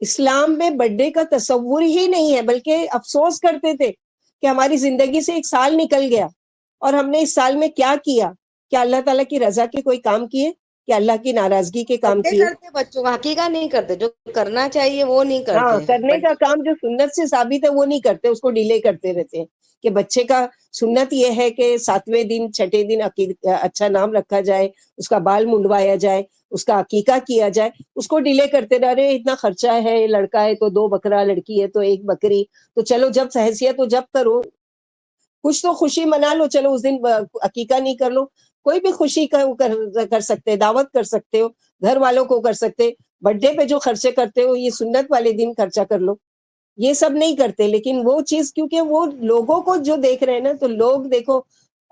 اسلام میں birth day کا تصور ہی نہیں ہے، بلکہ افسوس کرتے تھے کہ ہماری زندگی سے ایک سال نکل گیا اور ہم نے اس سال میں کیا کیا، کیا اللہ تعالیٰ کی رضا کے کوئی کام کیے، کیا اللہ کی ناراضگی کے کام بڈے کیے؟ کرتے بچوں کا، حقیقہ نہیں کرتے، جو کرنا چاہیے وہ نہیں ہاں، کرتے کرنے کا بڈے۔ کام جو سنت سے ثابت ہے وہ نہیں کرتے، اس کو ڈیلے کرتے رہتے ہیں کہ بچے کا سنت یہ ہے کہ 7ویں دن 6ٹھے دن اچھا نام رکھا جائے، اس کا بال منڈوایا جائے، اس کا عقیقہ کیا جائے، اس کو ڈیلے کرتے رہ رہے، اتنا خرچہ ہے، لڑکا ہے تو 2 بکرا، لڑکی ہے تو 1 بکری، تو چلو جب حیثیت تو جب کرو، کچھ تو خوشی منا لو، چلو اس دن عقیقہ نہیں کر لو، کوئی بھی خوشی کر سکتے، دعوت کر سکتے ہو، گھر والوں کو کر سکتے، برتھ ڈے پہ جو خرچے کرتے ہو یہ سنت والے دن خرچہ کر لو، یہ سب نہیں کرتے۔ لیکن وہ چیز کیونکہ وہ لوگوں کو جو دیکھ رہے ہیں نا، تو لوگ دیکھو،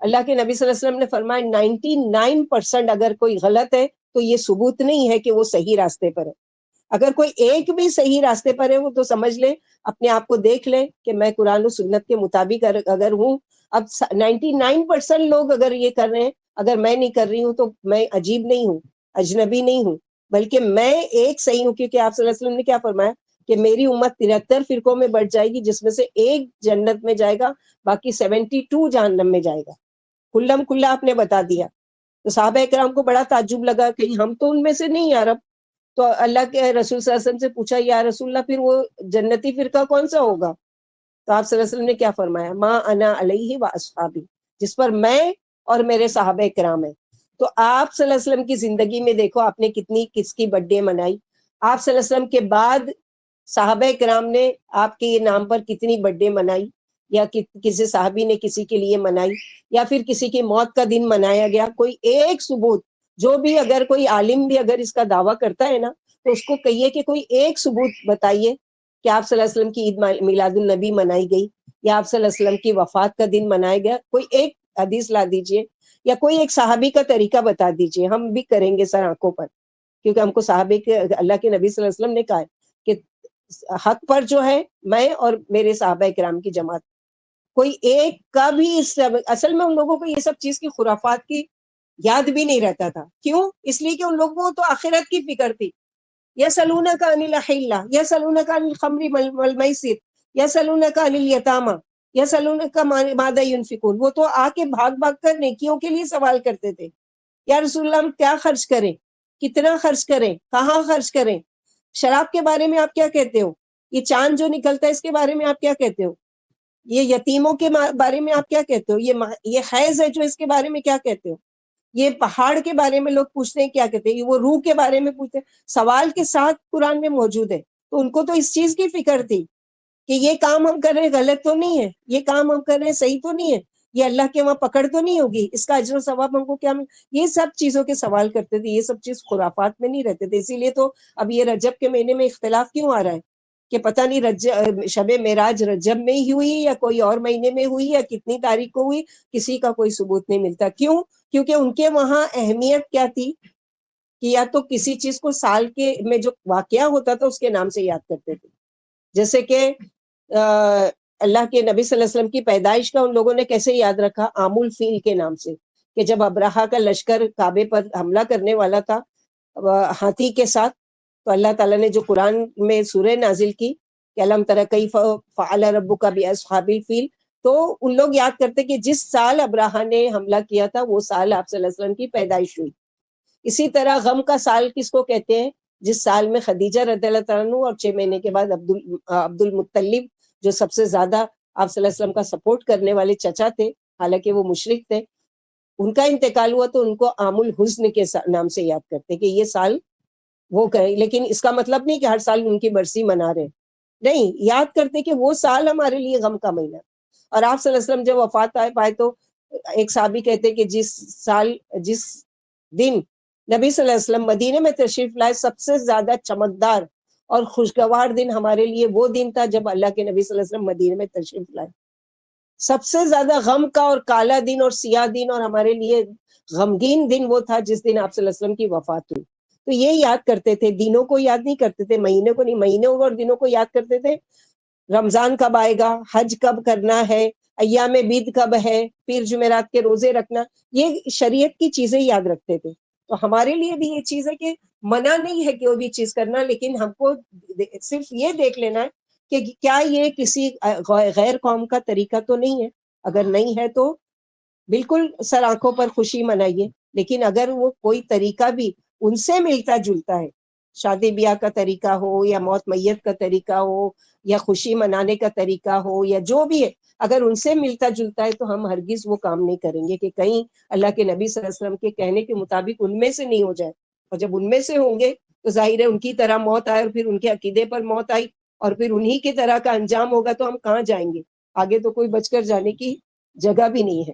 اللہ کے نبی صلی اللہ علیہ وسلم نے فرمایا 99% اگر کوئی غلط ہے تو یہ ثبوت نہیں ہے کہ وہ صحیح راستے پر ہے، اگر کوئی ایک بھی صحیح راستے پر ہے وہ تو سمجھ لے، اپنے آپ کو دیکھ لے کہ میں قرآن و سنت کے مطابق اگر ہوں۔ اب 99% لوگ اگر یہ کر رہے ہیں، اگر میں نہیں کر رہی ہوں تو میں عجیب نہیں ہوں، اجنبی نہیں ہوں، بلکہ میں ایک صحیح ہوں، کیونکہ آپ صلی اللہ علیہ وسلم نے کیا فرمایا کہ میری امت 73 فرقوں میں بٹ جائے گی، جس میں سے ایک جنت میں جائے گا، باقی 72 جہنم میں جائے گا، کلم کلا آپ نے بتا دیا۔ تو صحابہ کرام کو بڑا تعجب لگا کہ ہم تو ان میں سے نہیں یا رب۔ تو اللہ کے رسول صلی اللہ علیہ وسلم سے پوچھا، یا رسول اللہ پھر وہ جنتی فرقہ کون سا ہوگا؟ تو آپ صلی اللہ علیہ وسلم نے کیا فرمایا، ما انا علیہ و اصحابی، جس پر میں اور میرے صحابہ کرام ہیں۔ تو آپ صلی اللہ علیہ وسلم کی زندگی میں دیکھو آپ نے کتنی کس کی برتھ ڈے منائی، آپ صلی اللہ علیہ وسلم کے بعد صحابہ کرام نے آپ کے یہ نام پر کتنی برتھ ڈے منائی، یا کسی صحابی نے کسی کے لیے منائی، یا پھر کسی کی موت کا دن منایا گیا، کوئی ایک ثبوت، جو بھی اگر کوئی عالم بھی اگر اس کا دعویٰ کرتا ہے نا تو اس کو کہیے کہ کوئی ایک ثبوت بتائیے کہ آپ صلی اللہ علیہ وسلم کی عید میلاد النبی منائی گئی، یا آپ صلی اللہ علیہ وسلم کی وفات کا دن منایا گیا، کوئی ایک حدیث لا دیجئے، یا کوئی ایک صحابی کا طریقہ بتا دیجئے، ہم بھی کریں گے سر آنکھوں پر، کیونکہ ہم کو صحابے کے اللہ کے نبی صلی اللہ علیہ وسلم نے کہا ہے کہ حق پر جو ہے میں اور میرے صحابہ کرام کی جماعت، کوئی ایک کا بھی اصل میں ان لوگوں کو یہ سب چیز کی خرافات کی یاد بھی نہیں رہتا تھا۔ کیوں؟ اس لیے کہ ان لوگوں کو تو آخرت کی فکر تھی۔ یسألونک عن الأحلة، یسألونک عن الخمر والمیسر، یسألونک عن الیتامى، یسألونک ماذا ينفقون، وہ تو آ کے بھاگ بھاگ کر نیکیوں کے لیے سوال کرتے تھے، یا رسول اللہ ہم کیا خرچ کریں، کتنا خرچ کریں، کہاں خرچ کریں، شراب کے بارے میں آپ کیا کہتے ہو، یہ چاند جو نکلتا ہے اس کے بارے میں آپ کیا کہتے ہو، یہ یتیموں کے بارے میں آپ کیا کہتے ہو، یہ حیض ہے جو اس کے بارے میں کیا کہتے ہو، یہ پہاڑ کے بارے میں لوگ پوچھتے ہیں کیا کہتے ہیں، وہ روح کے بارے میں پوچھتے ہیں، سوال کے ساتھ قرآن میں موجود ہے۔ تو ان کو تو اس چیز کی فکر تھی کہ یہ کام ہم کر رہے ہیں غلط تو نہیں ہے، یہ کام ہم کر رہے ہیں صحیح تو نہیں ہے، یہ اللہ کے وہاں پکڑ تو نہیں ہوگی، اس کا اجر و ثواب ہم کو کیا یہ سب چیزوں کے سوال کرتے تھے، یہ سب چیز خرافات میں نہیں رہتے تھے۔ اسی لیے تو اب یہ رجب کے مہینے میں اختلاف کیوں آ رہا ہے کہ پتہ نہیں شب معراج رجب میں ہی ہوئی یا کوئی اور مہینے میں ہوئی یا کتنی تاریخ کو ہوئی، کسی کا کوئی ثبوت نہیں ملتا۔ کیوں؟ کیونکہ ان کے وہاں اہمیت کیا تھی کہ یا تو کسی چیز کو سال کے میں جو واقعہ ہوتا تھا اس کے نام سے یاد کرتے تھے، جیسے کہ اللہ کے نبی صلی اللہ علیہ وسلم کی پیدائش کا ان لوگوں نے کیسے یاد رکھا، عام الفیل کے نام سے، کہ جب ابرہا کا لشکر کعبے پر حملہ کرنے والا تھا ہاتھی کے ساتھ، تو اللہ تعالیٰ نے جو قرآن میں سورہ نازل کی کہ الم تر کیف فعل ربک باصحاب الفیل، تو ان لوگ یاد کرتے کہ جس سال ابرہا نے حملہ کیا تھا وہ سال آپ صلی اللہ علیہ وسلم کی پیدائش ہوئی۔ اسی طرح غم کا سال کس کو کہتے ہیں؟ جس سال میں خدیجہ رضی اللہ تعالیٰ عنہ اور 6 مہینے کے بعد عبد المطلب جو سب سے زیادہ آپ صلی اللہ علیہ وسلم کا سپورٹ کرنے والے چچا تھے، حالانکہ وہ مشرک تھے، ان کا انتقال ہوا، تو ان کو عام الحزن کے نام سے یاد کرتے کہ یہ سال وہ کریں۔ لیکن اس کا مطلب نہیں کہ ہر سال ان کی برسی منا رہے، نہیں، یاد کرتے کہ وہ سال ہمارے لیے غم کا مہینہ۔ اور آپ صلی اللہ علیہ وسلم جب وفات پائے تو ایک صحابی کہتے کہ جس دن نبی صلی اللہ علیہ وسلم مدینے میں تشریف لائے، سب سے زیادہ چمکدار اور خوشگوار دن ہمارے لیے وہ دن تھا جب اللہ کے نبی صلی اللہ علیہ وسلم مدینے میں تشریف لائے۔ سب سے زیادہ غم کا اور کالا دن اور سیاہ دن اور ہمارے لیے غمگین دن وہ تھا جس دن آپ صلی اللہ علیہ وسلم کی وفات ہوئی۔ تو یہ یاد کرتے تھے، دنوں کو یاد نہیں کرتے تھے، مہینے کو نہیں، مہینوں اور دنوں کو یاد کرتے تھے۔ رمضان کب آئے گا، حج کب کرنا ہے، ایام بید کب ہے، پیر جمعرات کے روزے رکھنا، یہ شریعت کی چیزیں یاد رکھتے تھے۔ تو ہمارے لیے بھی یہ چیز ہے کہ منع نہیں ہے کوئی بھی چیز کرنا، لیکن ہم کو صرف یہ دیکھ لینا ہے کہ کیا یہ کسی غیر قوم کا طریقہ تو نہیں ہے. اگر نہیں ہے تو بالکل سر آنکھوں پر خوشی منائیے، لیکن اگر وہ کوئی طریقہ بھی ان سے ملتا جلتا ہے، شادی بیاہ کا طریقہ ہو یا موت میت کا طریقہ ہو یا خوشی منانے کا طریقہ ہو یا جو بھی ہے، اگر ان سے ملتا جلتا ہے تو ہم ہرگز وہ کام نہیں کریں گے کہ کہیں اللہ کے نبی صلی اللہ علیہ وسلم کے کہنے کے مطابق ان میں سے نہیں ہو جائے. اور جب ان میں سے ہوں گے تو ظاہر ہے ان کی طرح موت آئے اور پھر ان کے عقیدے پر موت آئی اور پھر انہی کی طرح کا انجام ہوگا تو ہم کہاں جائیں گے؟ آگے تو کوئی بچ کر جانے کی جگہ بھی نہیں ہے.